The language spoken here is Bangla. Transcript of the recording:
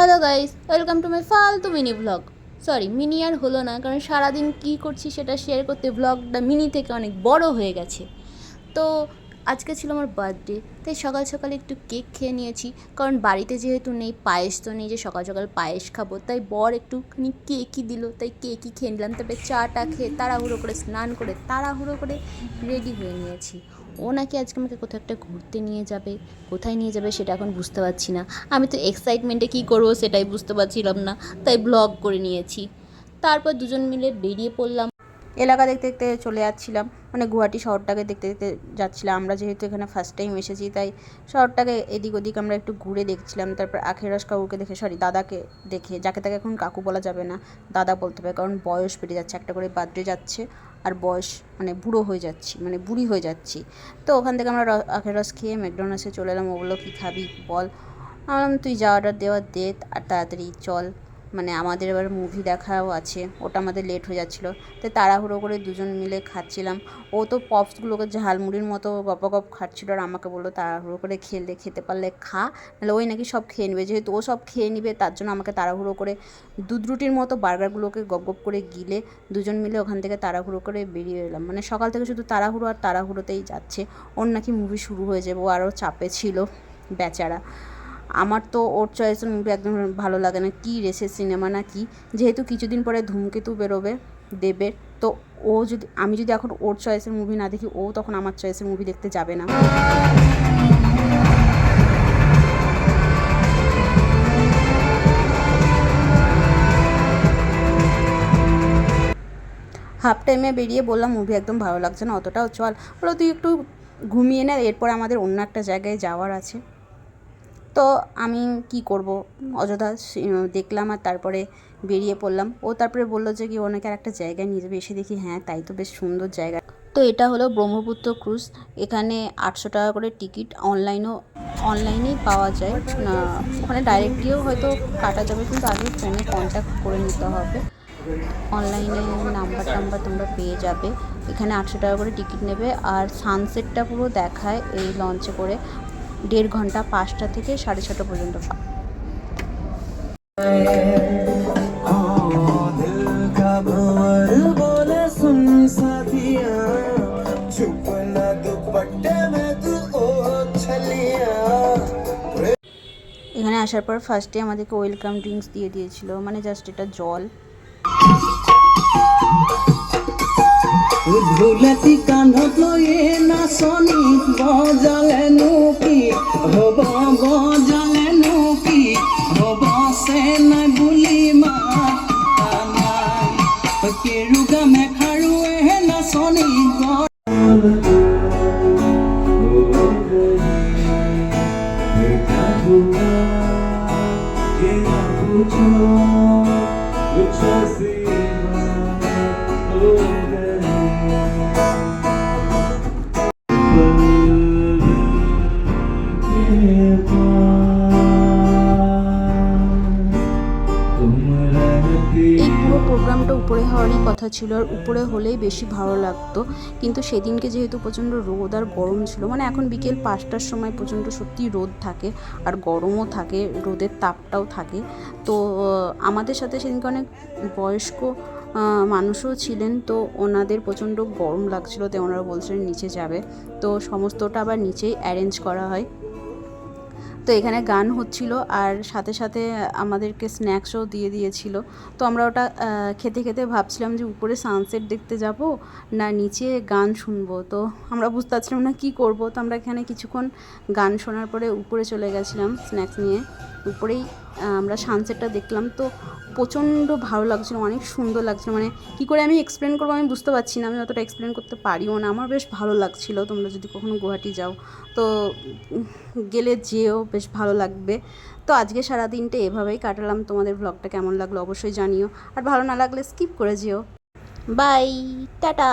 Hello guys, welcome to my ফালতু মিনি ব্লগ। সরি, মিনি আর হলো না, কারণ সারাদিন কী করছি সেটা শেয়ার করতে ব্লগটা মিনি থেকে অনেক বড় হয়ে গেছে। তো আজকে ছিল আমার বার্থডে, তাই সকাল সকালে একটু কেক খেয়ে নিয়েছি। কারণ বাড়িতে যেহেতু নেই, পায়েস তো নেই যে সকাল সকাল পায়েস খাবো, তাই বর একটুখানি কেকই দিল, তাই কেকই খেয়ে নিলাম। তারপরে চাটা খেয়ে তাড়াহুড়ো করে স্নান করে তাড়াহুড়ো করে রেডি হয়ে নিয়েছি। ও নাকি আজকে আমাকে কোথাও একটা ঘুরতে নিয়ে যাবে, কোথায় নিয়ে যাবে সেটা এখন বুঝতে পারছি না। আমি তো এক্সাইটমেন্টে কী করবো সেটাই বুঝতে পারছিলাম না, তাই ব্লগ করে নিয়েছি। তারপর দুজন মিলে বেরিয়ে পড়লাম। এলাকা দেখতে দেখতে চলে যাচ্ছিলাম, মানে গুয়াহাটি শহরটাকে দেখতে দেখতে যাচ্ছিলাম। আমরা যেহেতু এখানে ফার্স্ট টাইম এসেছি, তাই শহরটাকে এদিক ওদিক আমরা একটু ঘুরে দেখছিলাম। তারপর আখেরস কাকুকে দেখে, সরি দাদাকে দেখে, যাকে তাকে এখন কাকু বলা যাবে না, দাদা বলতে হবে, কারণ বয়স বেড়ে যাচ্ছে, একটা করে বার্থডে যাচ্ছে আর বয়স মানে বুড়ো হয়ে যাচ্ছি, মানে বুড়ি হয়ে যাচ্ছি। তো ওখান থেকে আমরা আখের রস খেয়ে ম্যাকডোনাল্ডসে চলে এলাম। ওগুলো কী খাবি বল? আমি বললাম তুই যা অর্ডার দেওয়ার দে আর তাড়াতাড়ি চল, মানে আমাদের এবার মুভি দেখাও আছে, ওটা আমাদের লেট হয়ে যাচ্ছিলো। তাই তাড়াহুড়ো করে দুজন মিলে খাচ্ছিলাম। ও তো পপসগুলোকে ঝালমুড়ির মতো গপ গপ খাচ্ছিলো, আর আমাকে বললো তাড়াহুড়ো করে খেতে পারলে খা, নাহলে ওই নাকি সব খেয়ে নেবে। যেহেতু ও সব খেয়ে নেবে, তার জন্য আমাকে তাড়াহুড়ো করে দুধ রুটির মতো বার্গারগুলোকে গপ গপ করে গিলে দুজন মিলে ওখান থেকে তাড়াহুড়ো করে বেরিয়ে এলাম। মানে সকাল থেকে শুধু তাড়াহুড়ো আর তাড়াহুড়োতেই যাচ্ছে। ওর নাকি মুভি শুরু হয়ে যাবে, ও আরও চাপে ছিল বেচারা। আমার তো ওর চয়েসের মুভি একদম ভালো লাগে না, কী রেসের সিনেমা না কি। যেহেতু কিছুদিন পরে ধূমকেতু বেরোবে দেবের, তো আমি যদি এখন ওর চয়েসের মুভি না দেখি, ও তখন আমার চয়েসের মুভি দেখতে যাবে না। হাফ টাইমে বেরিয়ে বললাম মুভি একদম ভালো লাগছে না, অতটাও চল। বলো তুই একটু ঘুমিয়ে নে, এরপর আমাদের অন্য একটা জায়গায় যাওয়ার আছে। তো আমি কি করব, অযথা দেখলাম আর তারপরে বেরিয়ে পড়লাম। ও তারপরে বললো যে কি ওনাকে আর একটা জায়গায় নিয়ে যাবে। এসে দেখি হ্যাঁ তাই তো, বেশ সুন্দর জায়গা। তো এটা হলো ব্রহ্মপুত্র ক্রুজ। এখানে 800 টাকা করে টিকিট, অনলাইনেই পাওয়া যায় না, ওখানে ডাইরেক্টলিও হয়তো কাটা যাবে, কিন্তু আগে ফোনে কন্ট্যাক্ট করে নিতে হবে। অনলাইনে নাম্বার তোমরা পেয়ে যাবে। এখানে 800 টাকা করে টিকিট নেবে, আর সানসেটটা পুরো দেখায় এই লঞ্চে করে। 1.5 ঘন্টা, 5টা থেকে 6:30 পর্যন্ত। এখানে আসার পর ফার্স্টে আমাদেরকে ওয়েলকাম ড্রিঙ্কস দিয়ে দিয়েছিল, মানে জাস্ট এটা জল। ঢোলতি কান্ধত লয়ে নাচনি বজালে নুকি হব, বজালে নুকি হব সে নাই বুলি মাতানাই কেৰুগা মেখাৰুৱে নাচনি এই পুরো প্রোগ্রামটা উপরে হওয়ারই কথা ছিল, আর উপরে হলেই বেশি ভালো লাগতো। কিন্তু সেদিনকে যেহেতু প্রচণ্ড রোদ আর গরম ছিল, মানে এখন বিকেল 5টার সময় প্রচণ্ড সত্যি রোদ থাকে আর গরমও থাকে, রোদের তাপটাও থাকে। তো আমাদের সাথে সেদিনকে অনেক বয়স্ক মানুষও ছিলেন, তো ওনাদের প্রচণ্ড গরম লাগছিলো, তো ওনারা বলছিলেন নিচে যাবে। তো সমস্তটা আবার নিচেই অ্যারেঞ্জ করা হয়। তো এখানে গান হচ্ছিল, আর সাথে সাথে আমাদেরকে স্ন্যাক্সও দিয়ে দিয়েছিল। তো আমরা ওটা খেতে খেতে ভাবছিলাম যে উপরে সানসেট দেখতে যাব না নিচে গান শুনবো। তো আমরা বুঝতে পারছিলাম না কী করব। তো আমরা এখানে কিছুক্ষণ গান শোনার পরে উপরে চলে গেছিলাম স্ন্যাক্স নিয়ে। উপরেই আমরা সানসেটটা দেখলাম, তো প্রচণ্ড ভালো লাগছিলো, অনেক সুন্দর লাগছিলো। মানে কী করে আমি এক্সপ্লেন করবো আমি বুঝতে পারছি না, আমি অতটা এক্সপ্লেন করতে পারিও না। আমার বেশ ভালো লাগছিলো। তোমরা যদি কখনো গুয়াহাটি যাও তো গেলে যেও, বেশ ভালো লাগবে। তো আজকে সারাদিনটা এভাবেই কাটালাম। তোমাদের ব্লগটা কেমন লাগলো অবশ্যই জানিও, আর ভালো না লাগলে স্কিপ করে যেও। Bye, tata.